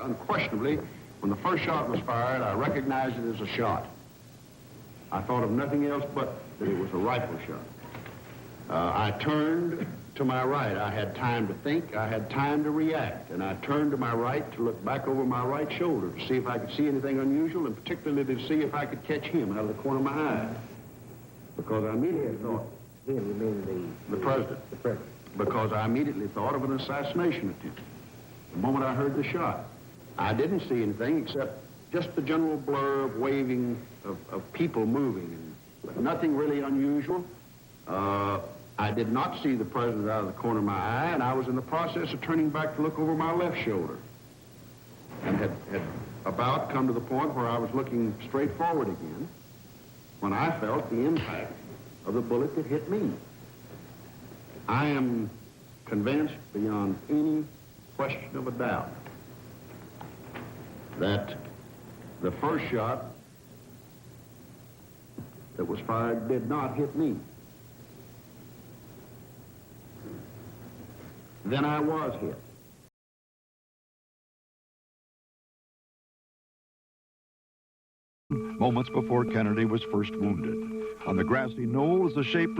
Unquestionably, when the first shot was fired, I recognized it as a shot. I thought of nothing else but that it was a rifle shot. I turned to my right. I had time to think. I had time to react. And I turned to my right to look back over my right shoulder to see if I could see anything unusual, and particularly to see if I could catch him out of the corner of my eye. Because I immediately thought... Him, you mean the president. The president. Because I immediately thought of an assassination attempt. The moment I heard the shot, I didn't see anything except just the general blur of waving of people moving, but nothing really unusual. I did not see the president out of the corner of my eye, and I was in the process of turning back to look over my left shoulder, and had about come to the point where I was looking straight forward again when I felt the impact of the bullet that hit me. I am convinced beyond any question of a doubt that the first shot that was fired did not hit me. Then I was hit. Moments before Kennedy was first wounded. On the grassy knoll as the shape...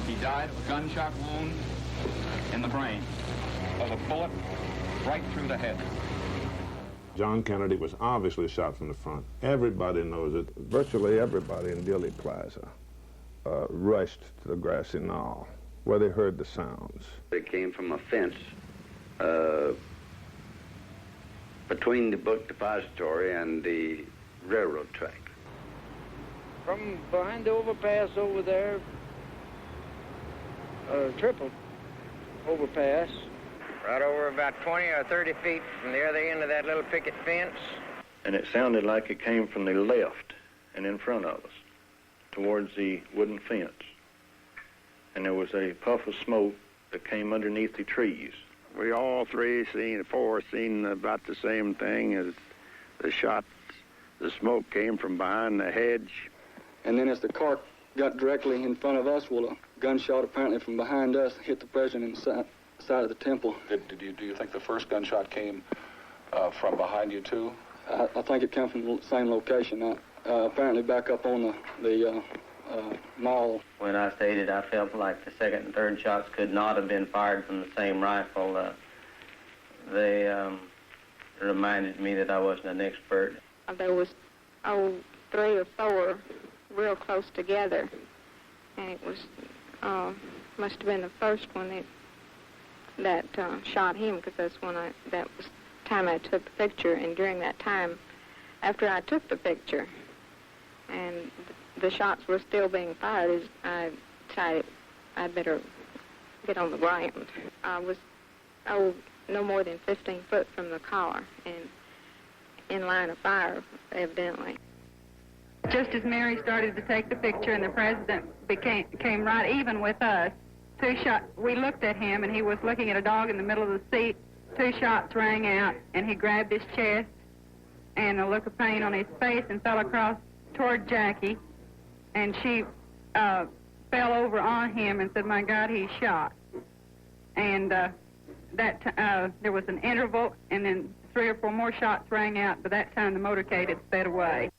He died of a gunshot wound in the brain, of a bullet right through the head. John Kennedy was obviously shot from the front. Everybody knows it. Virtually everybody in Dealey Plaza rushed to the grassy knoll where they heard the sounds. It came from a fence between the book depository and the railroad track. From behind the overpass over there, triple overpass. Right over about 20 or 30 feet from the other end of that little picket fence. And it sounded like it came from the left and in front of us, towards the wooden fence. And there was a puff of smoke that came underneath the trees. We all four seen about the same thing as the shots. The smoke came from behind the hedge. And then as the car got directly in front of us, well, a gunshot apparently from behind us hit the president in the side of the temple. Do you think the first gunshot came from behind you, too? I think it came from the same location. Apparently back up on the mall. When I stated I felt like the second and third shots could not have been fired from the same rifle, they reminded me that I wasn't an expert. There was, 3 or 4 real close together, and it was, must have been the first one that shot him, because that's when that was the time I took the picture, and during that time, after I took the picture, and the shots were still being fired, I decided I'd better get on the ground. I was, no more than 15 foot from the car, and in line of fire, evidently. Just as Mary started to take the picture and the president came right even with us, 2 shots, we looked at him and he was looking at a dog in the middle of the seat. 2 shots rang out and he grabbed his chest and a look of pain on his face and fell across toward Jackie, and she fell over on him and said, "My God, he's shot." And there was an interval, and then 3 or 4 more shots rang out. By that time, the motorcade had sped away.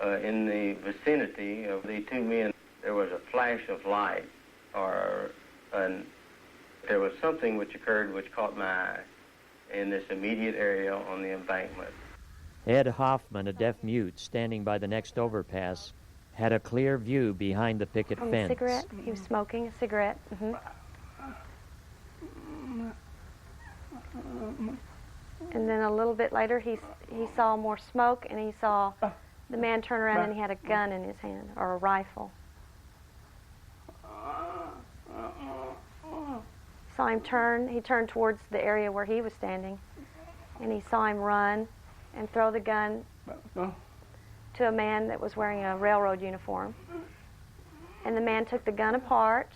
In the vicinity of the 2 men, there was a flash of light, there was something which occurred which caught my eye in this immediate area on the embankment. Ed Hoffman, a deaf mute, standing by the next overpass, had a clear view behind the picket fence. A cigarette. He was smoking a cigarette. And then a little bit later, he saw more smoke, and he saw the man turn around, and he had a gun in his hand, or a rifle. Saw him turn. He turned towards the area where he was standing, and he saw him run and throw the gun to a man that was wearing a railroad uniform. And the man took the gun apart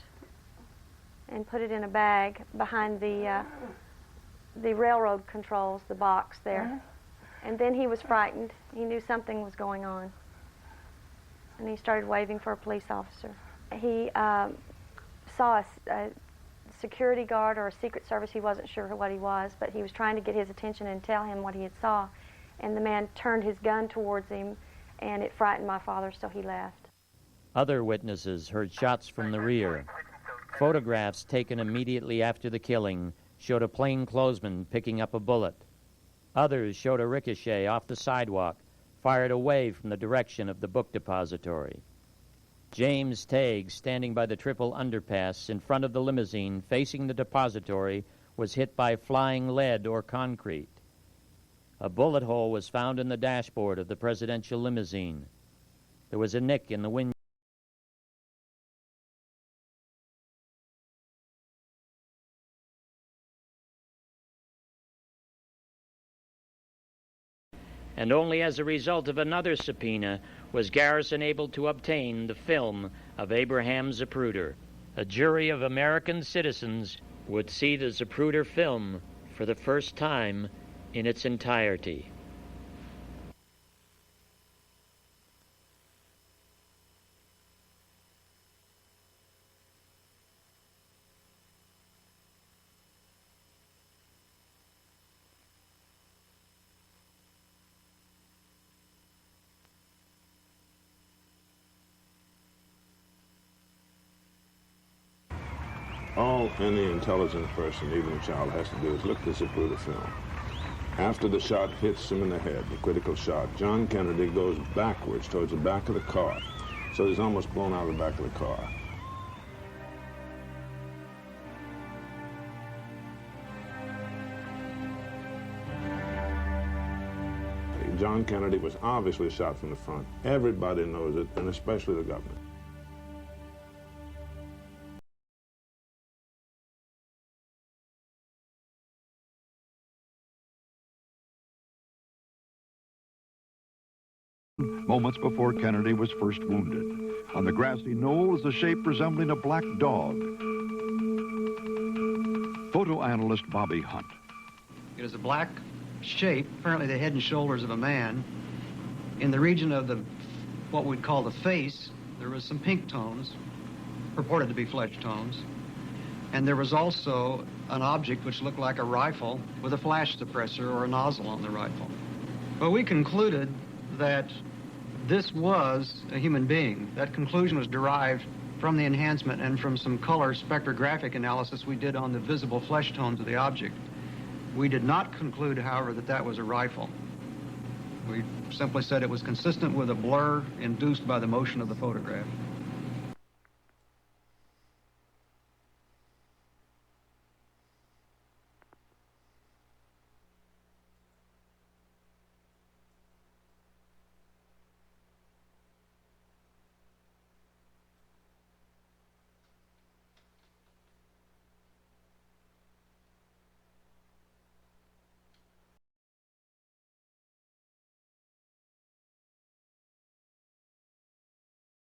and put it in a bag behind the railroad controls, the box there. And then he was frightened. He knew something was going on. And he started waving for a police officer. He saw a security guard or a Secret Service. He wasn't sure what he was, but he was trying to get his attention and tell him what he had saw. And the man turned his gun towards him, and it frightened my father, so he left. Other witnesses heard shots from the rear. Photographs taken immediately after the killing showed a plainclothesman picking up a bullet. Others showed a ricochet off the sidewalk, fired away from the direction of the book depository. James Tague, standing by the triple underpass in front of the limousine facing the depository, was hit by flying lead or concrete. A bullet hole was found in the dashboard of the presidential limousine. There was a nick in the windshield. And only as a result of another subpoena was Garrison able to obtain the film of Abraham Zapruder. A jury of American citizens would see the Zapruder film for the first time in its entirety. All any intelligent person, even a child, has to do is look at the Zapruder film. After the shot hits him in the head, the critical shot, John Kennedy goes backwards towards the back of the car. So he's almost blown out of the back of the car. John Kennedy was obviously shot from the front. Everybody knows it, and especially the government. Moments before Kennedy was first wounded. On the grassy knoll is a shape resembling a black dog. Photo analyst Bobby Hunt. It is a black shape, apparently the head and shoulders of a man. In the region of what we'd call the face, there was some pink tones, purported to be flesh tones. And there was also an object which looked like a rifle with a flash suppressor or a nozzle on the rifle. But we concluded that this was a human being. That conclusion was derived from the enhancement and from some color spectrographic analysis we did on the visible flesh tones of the object. We did not conclude, however, that that was a rifle. We simply said it was consistent with a blur induced by the motion of the photograph.